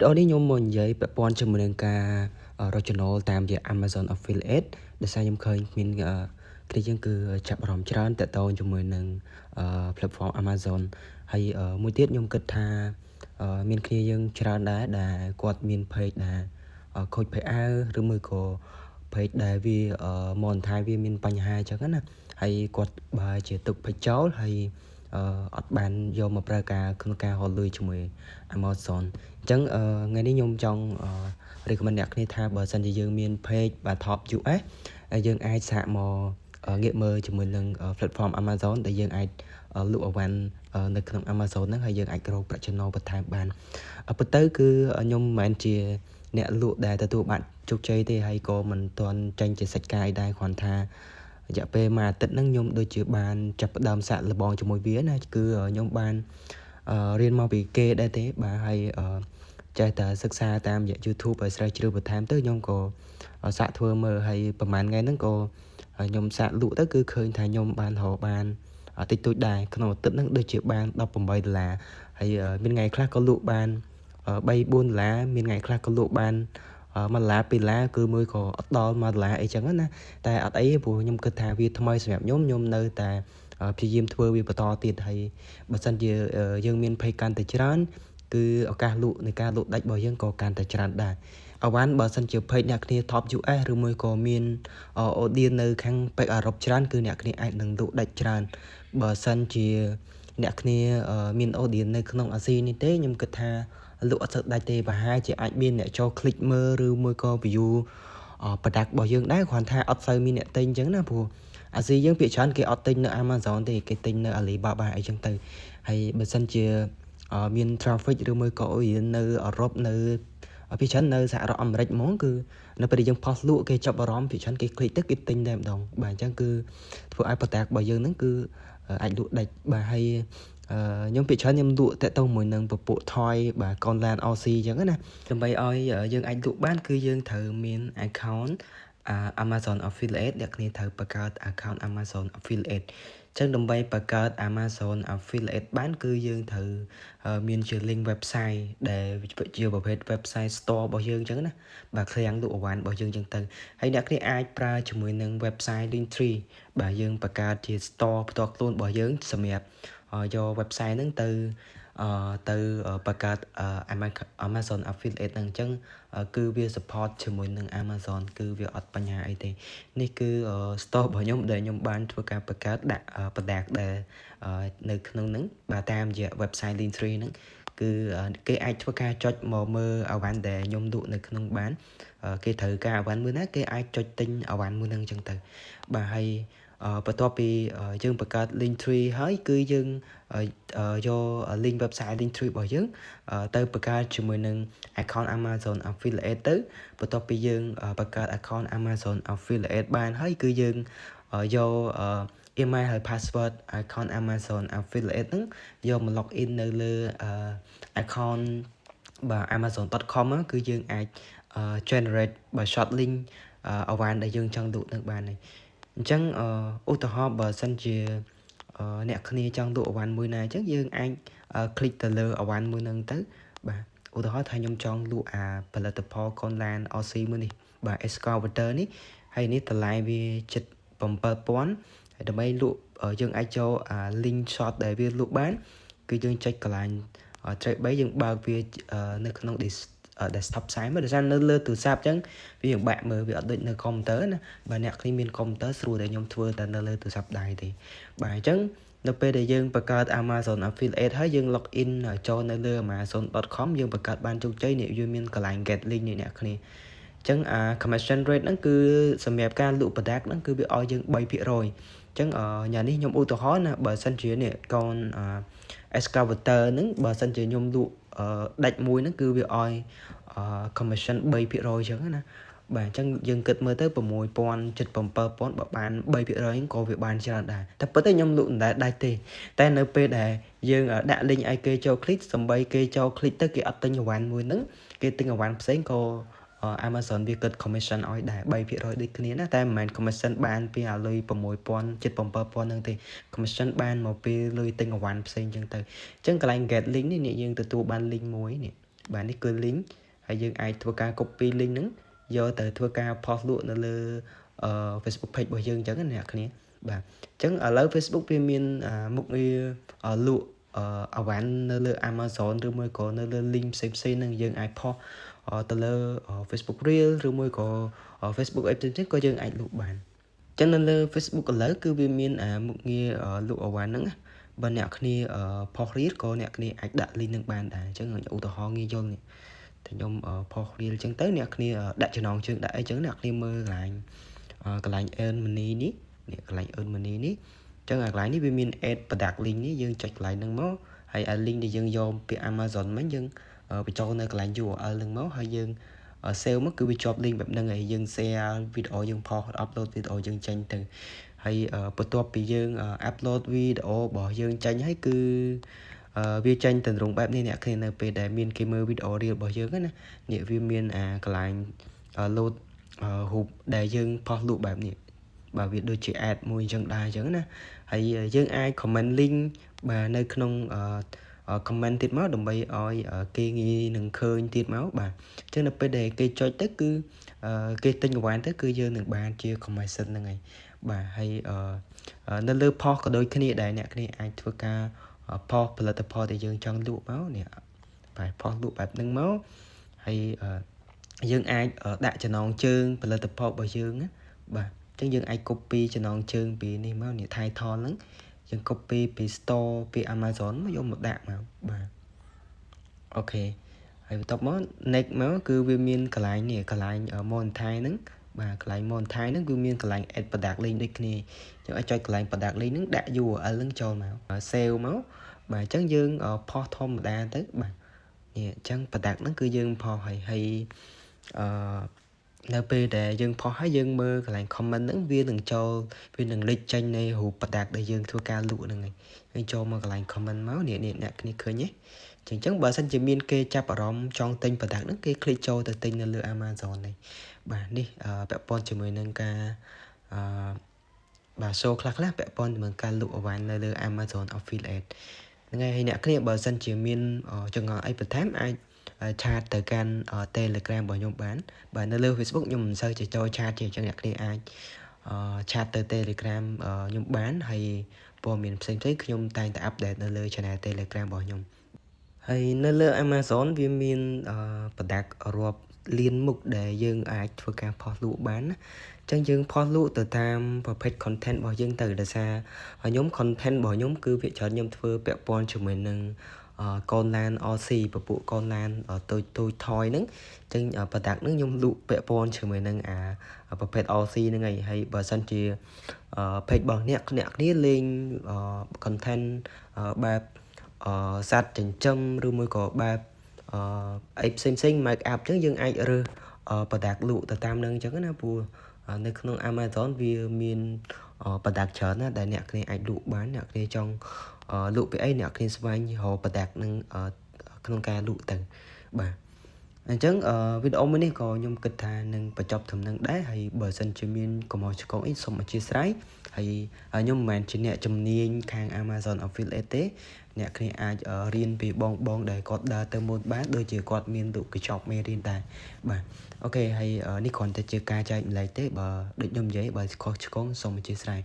Đó đi nhôm mình vậy bạn pon cho mình ca original តាមជា Amazon Affiliate ដោយសារខ្ញុំឃើញមានគេយើងគឺចាប់អារម្មណ៍ច្រើនតកតងជាមួយនឹងplatform Amazon ហើយមួយទៀតខ្ញុំគិតថាមានគ្នាយើងច្រើនដែរដែលគាត់មាន page ដែលខូច page អាវឬមួយក៏ page ដែលវាmonetize វាមានបញ្ហាអញ្ចឹងណាហើយគាត់បើជាទុក page ចោលហើយអត់បានយកមកប្រើការក្នុងការហៅលុយជាមួយ Amazon អញ្ចឹងថ្ងៃនេះខ្ញុំចង់recommend អ្នកគ្នាថាបើសិនជាយើងមាន page បាទ top US ហើយយើងអាចសាកមកងាកមើលជាមួយនឹង platform Amazon ដែលយើងអាចលក់អីវ៉ាន់នៅក្នុង Amazon ហ្នឹងហើយយើងអាចក្រោកប្រាក់ចំណូលបន្ថែមបានពិតទៅគឺខ្ញុំមិនមែនជាអ្នកលក់ដែលទទួលបានជោគជ័យទេហើយក៏មិនទាន់ចាញ់ជាសាច់កាយដែរគ្រាន់ថារយៈពេលមួយអាទិត្យហ្នឹងខ្ញុំដូចជាបានចាប់ផ្ដើមសាកល្បងជាមួយវាណាគឺខ្ញុំបានរៀនមកពីគេដែរទេបាទហើយចេះតែសិក្សាតាមរយៈ YouTube ហើយស្រាវជ្រាវបន្ថែមទៅខ្ញុំក៏សាកធ្វើមើលហើយប្រហែលថ្ងៃហ្នឹងក៏ខ្ញុំសាកលក់ទៅគឺឃើញថាខ្ញុំបានរកបានតិចតួចដែរក្នុងអាទិត្យហ្នឹងដូចជាបាន$18ហើយមានថ្ងៃខ្លះក៏លក់បាន$3-4មានថ្ងៃខ្លះក៏លក់បាន$1-2គឺមួយក៏អត់ដល់$1អីចឹងណាតែអត់អីព្រោះខ្ញុំគិតថាវាថ្មីសម្រាប់ខ្ញុំនៅតែព្យាយាមធ្វើវាបន្តទៀតហើយបើសិនជាយើងមាន page កាន់តែច្រើនគឺឱកាសលក់នៃការលក់ដាច់របស់យើងក៏កាន់តែច្រើនដែរអវ៉ាន់បើសិនជា page អ្នកគ្នា top US ឬមួយក៏មាន audience នៅខាងពេកអឺរ៉ុបច្រើនគឺអ្នកគ្នាអាចនឹងលក់ដាច់ច្រើនបើសិនជាអ្នកគ្នាមាន audience នៅក្នុងអាស៊ីនេះទេខ្ញុំគិតថាលក់អត់សូវដាច់ទេប្រហែលជាអាចមានអ្នកចូល click មើលឬមួយក៏ view product របស់យើងដែរគ្រាន់ថាអត់សូវមានអ្នកទិញអញ្ចឹងណាព្រោះអាស៊ីយើងភាគច្រើនគេអត់ទិញនៅ Amazon ទេគេទិញនៅ Alibaba អីចឹងទៅហើយបើសិនជាមាន traffic ឬមួយក៏នៅអឺរ៉ុបនៅភាគច្រើននៅសហរដ្ឋអាមេរិកហ្មងគឺនៅពេលដែលយើង post លក់គេចាប់អារម្មណ៍ភាគច្រើនគេ click ទៅគេទិញតែម្ដងបាទអញ្ចឹងគឺធ្វើឲ្យ product របស់យើងហ្នឹងគឺអាចលក់ដាច់បាទហើយខ្ញុំភាគច្រើនខ្ញុំលក់តាក់ទងមួយនឹងពពួក toy បាទ Conland OC អញ្ចឹងណាដើម្បីឲ្យយើងអាចលក់បានគឺយើងត្រូវមាន account Amazon Affiliate អ្នកគ្នាត្រូវបង្កើត account Amazon Affiliate ចឹងដើម្បីបង្កើត Amazon Affiliate បានគឺយើងត្រូវមានជា link website ដែលជាប្រភេទ website store របស់យើងចឹងណាបាទឃ្លាំងលក់អវ៉ាន់របស់យើងចឹងទៅហើយអ្នកគ្នាអាចប្រើជាមួយនឹង website Linktree បាទយើងបង្កើតជា store ផ្ទាល់ខ្លួនរបស់យើងសម្រាប់យក website ហ្នឹងទៅបង្កើតAmazon Affiliate ហ្នឹងអញ្ចឹងគឺវា support ជាមួយនឹង Amazon គឺវាអត់បញ្ហាអីទេនេះគឺ store របស់ខ្ញុំដែលខ្ញុំបានធ្វើការបង្កើតដាក់ product ដែលនៅក្នុងហ្នឹងបាទតាមរយៈ website Linktree ហ្នឹងគឺគេអាចធ្វើការចុចមកមើលអវ៉ាន់ដែលខ្ញុំលក់នៅក្នុងបានគេត្រូវការអវ៉ាន់មួយណាគេអាចចុចទិញអវ៉ាន់មួយហ្នឹងអញ្ចឹងទៅបាទហើយបន្ទាប់ពីយើងបង្កើត Linktree ហើយគឺយើងយក link website Linktree របស់យើងទៅបង្កើតជាមួយនឹង account Amazon Affiliate ទៅបន្ទាប់ពីយើងបង្កើត account Amazon Affiliate បានហើយគឺយើងយក email ហើយ password account Amazon Affiliate ហ្នឹងយកមក log in នៅលើ account បាទ amazon.com គឺយើងអាចgenerate បើ short link អវ៉ាន់ដែលយើងចង់លក់នឹងបានហើយអញ្ចឹងឧទាហរណ៍បើសិនជាអ្នកគ្នាចង់លក់អវ៉ាន់មួយណាអញ្ចឹងយើងអាច click ទៅលើអវ៉ាន់មួយហ្នឹងទៅបាទឧទាហរណ៍ថាខ្ញុំចង់លក់ផលិតផល Conland OC មួយនេះបាទ excavator នេះហើយនេះតម្លៃវាជិត$7,000ហើយដើម្បីលក់យើងអាចចូលlink short ដែលវាលក់បានគឺយើងចុចកន្លែង track 3យើងបើកវានៅក្នុង desktop site មកដោយសារនៅលើទូរស័ព្ទអញ្ចឹងវាបាក់មើលវាអត់ដូចនៅ computer ណាបើអ្នកគ្នាមាន computer ស្រួលតែខ្ញុំធ្វើតែនៅលើទូរស័ព្ទដៃទេបាទអញ្ចឹងនៅពេលដែលយើងបង្កើត Amazon Affiliate ហើយយើង log in ចូលនៅលើ amazon.com យើងបង្កើតបានជោគជ័យនេះយើងមានកន្លែង get link នេះអ្នកគ្នាអញ្ចឹងcommission rate ហ្នឹងគឺសម្រាប់ការលក់ product ហ្នឹងគឺវាឲ្យយើង3%អញ្ចឹងញ៉ានេះខ្ញុំឧទាហរណ៍ណាបើសិនជានេះកូនexcavator ហ្នឹងបើសិនជាខ្ញុំលក់ដាច់មួយហ្នឹងគឺវាឲ្យcommission 3%អញ្ចឹងណាបាទអញ្ចឹងយើងគិតមើលទៅ$6,000ជិត$7,000បើបាន3%ហ្នឹងក៏វាបានច្រើនដែរតែពិតទៅខ្ញុំលក់មិនដែលដាច់ទេតែនៅពេលដែលយើងដាក់ link ឲ្យគេចូល click សំបីគេចូល click ទៅគេអត់ទិញអវ៉ាន់មួយហ្នឹងគេទិញអវ៉ាន់ផ្សេងក៏Amazon វាគិត commission ឲ្យដែរ3%ដូចគ្នាណាតែមិនមែន commission បានពីលុយ$6,000ជិត$7,000ហ្នឹងទេ commission បានមកពីលុយទិញអវ៉ាន់ផ្សេងអញ្ចឹងទៅអញ្ចឹងកន្លែង get link នេះយើងទទួលបាន link មួយនេះ បាទនេះគឺ link ហើយយើងអាចធ្វើការ copy link ហ្នឹងយកទៅធ្វើការ post លក់នៅលើ Facebook page របស់យើងអញ្ចឹងណាអ្នកគ្នាបាទអញ្ចឹងឥឡូវ Facebook វាមានមុខងារលក់អវ៉ាន់នៅលើ Amazon ឬមួយក៏នៅលើ link ផ្សេងៗហ្នឹងយើងអាច post ទៅលើ Facebook Reel ឬមួយក៏ Facebook អីផ្សេងៗក៏យើងអាចលក់បានចឹងនៅលើ Facebook ឥឡូវគឺវាមានមុខងារលក់អវ៉ាន់ហ្នឹងបើអ្នកគ្នាpost reel ក៏អ្នកគ្នាអាចដាក់ link នឹងបានដែរអញ្ចឹងឧទាហរណ៍ងាយយល់នេះតែខ្ញុំpost reel អញ្ចឹងទៅអ្នកគ្នាដាក់ចំណងជើងដាក់អីអញ្ចឹងអ្នកគ្នាមើលកន្លែង earn money នេះកន្លែង earn money នេះអញ្ចឹងកន្លែងនេះវាមាន add product link នេះយើងចុចកន្លែងហ្នឹងមកហើយ link ដែលយើងយកពី Amazon មិញយើងបញ្ចូលនៅកន្លែង URL ហ្នឹងមកហើយយើងsave មកគឺវាជាប់ link បែបហ្នឹងហើយយើង share វីដេអូយើង post upload វីដេអូយើងចេញទៅហើយបន្ទាប់ពីយើង upload វីដេអូរបស់យើងចេញហើយគឺវាចេញទៅរងបែបនេះអ្នកគ្នានៅពេលដែលមានគេមើលវីដេអូ reel របស់យើងណានេះវាមានកន្លែង load រូបដែលយើង post លក់បែបនេះបាទវាដូចជា ad មួយអញ្ចឹងដែរអញ្ចឹងណាហើយយើងអាច comment link បាទនៅក្នុង comment ទៀតមកដើម្បីឲ្យគេងាយនឹងឃើញទៀតមកបាទអញ្ចឹងនៅពេលដែលគេចុចទៅគឺគេទិញអវ៉ាន់ទៅគឺយើងនឹងបានជា commission ហ្នឹងហើយបាទហើយនៅលើ post ក៏ដូចគ្នាដែរអ្នកគ្នាអាចធ្វើការ post ផលិតផលដែលយើងចង់លក់មកនេះបាទ post លក់បែបហ្នឹងមកហើយយើងអាចដាក់ចំណងជើងផលិតផលរបស់យើងណាបាទអញ្ចឹងយើងអាច copy ចំណងជើងពីនេះមកនេះ title ហ្នឹងយើង copy ពី store ពី Amazon មកយកមកដាក់មកបាទអូខេហើយបន្ទាប់មក next មកគឺវាមានកន្លែងនេះកន្លែង monetize ហ្នឹងបាទកន្លែង monetize ហ្នឹងគឺមានកន្លែង add product link ដូចគ្នាយើងអាចចុចកន្លែង product link ហ្នឹងដាក់ URL ហ្នឹងចូលមក save មកបាទអញ្ចឹងយើង post ធម្មតាទៅបាទនេះអញ្ចឹង product ហ្នឹងគឺយើង post ហើយនៅពេលដែលយើង post ហើយយើងមើលកន្លែង comment ហ្នឹងវានឹងចូលវានឹងលេចចេញនៃរូប product ដែលយើងធ្វើការលក់ហ្នឹងហើយចូលមកកន្លែង comment មកនេះអ្នកគ្នាឃើញទេអញ្ចឹងបើសិនជាមានគេចាប់អារម្មណ៍ចង់ទិញ product ហ្នឹងគេ click ចូលទៅទិញនៅលើ Amazon នេះបាទនេះពាក់ព័ន្ធជាមួយនឹងការបាទ show ខ្លះពាក់ព័ន្ធជាមួយការលក់អវ៉ាន់នៅលើ Amazon Affiliate ហ្នឹងហើយអ្នកគ្នាបើសិនជាមានចង្អុលអីបន្ថែមអាចឆាតទៅកាន់ Telegram របស់ខ្ញុំបានបាទនៅលើ Facebook ខ្ញុំមិនសូវចូលឆាតទេអញ្ចឹងអ្នកគ្នាអាចឆាតទៅ Telegram ខ្ញុំបានហើយព័ត៌មានផ្សេងៗខ្ញុំតែងតែ update នៅលើ channel Telegram របស់ខ្ញុំហើយនៅលើ Amazon វាមាន product រាប់លានមុខដែលយើងអាចធ្វើការ post លក់បានណាអញ្ចឹងយើង post លក់ទៅតាមប្រភេទ content របស់យើងទៅដោយសារខ្ញុំ content របស់ខ្ញុំគឺវាច្រើនខ្ញុំធ្វើពាក់ព័ន្ធជាមួយនឹងកូនឡាន RC ពពួកកូនឡានតូចថយហ្នឹងអញ្ចឹង product ហ្នឹងខ្ញុំលក់ពាក់ព័ន្ធជាមួយនឹងប្រភេទ RC ហ្នឹងហើយបើសិនជា page របស់អ្នកគ្នាលេង content បែបសត្វចិញ្ចឹមឬមួយក៏បែបអីផ្សេង make up អញ្ចឹងយើងអាចរើស product លក់ទៅតាមនឹងអញ្ចឹងណាព្រោះនៅក្នុង Amazon វាមាន product ច្រើនណាស់ដែលអ្នកគ្នាអាចលក់បានអ្នកគ្នាចង់លក់ពីអីអ្នកគ្នាស្វែងរក product នឹងក្នុងការលក់ទៅបាទអញ្ចឹងវីដេអូមួយនេះក៏ខ្ញុំគិតថានឹងបញ្ចប់ត្រឹមនឹងដែរហើយបើសិនជាមានកំហុសឆ្គងអីសូមអធិស្ឋានហើយខ្ញុំមិនមែនជាអ្នកជំនាញខាង Amazon Affiliate ទេអ្នកគ្នាអាចរៀនពីបងដែលគាត់ដើរទៅមុនបានដូចជាគាត់មានរូបកញ្ចប់មេរៀនដែរបាទអូខេហើយនេះគ្រាន់តែជាការចែកម្លែកទេបើដូចខ្ញុំនិយាយបើខុសឆ្គងសូមអធិស្ឋាន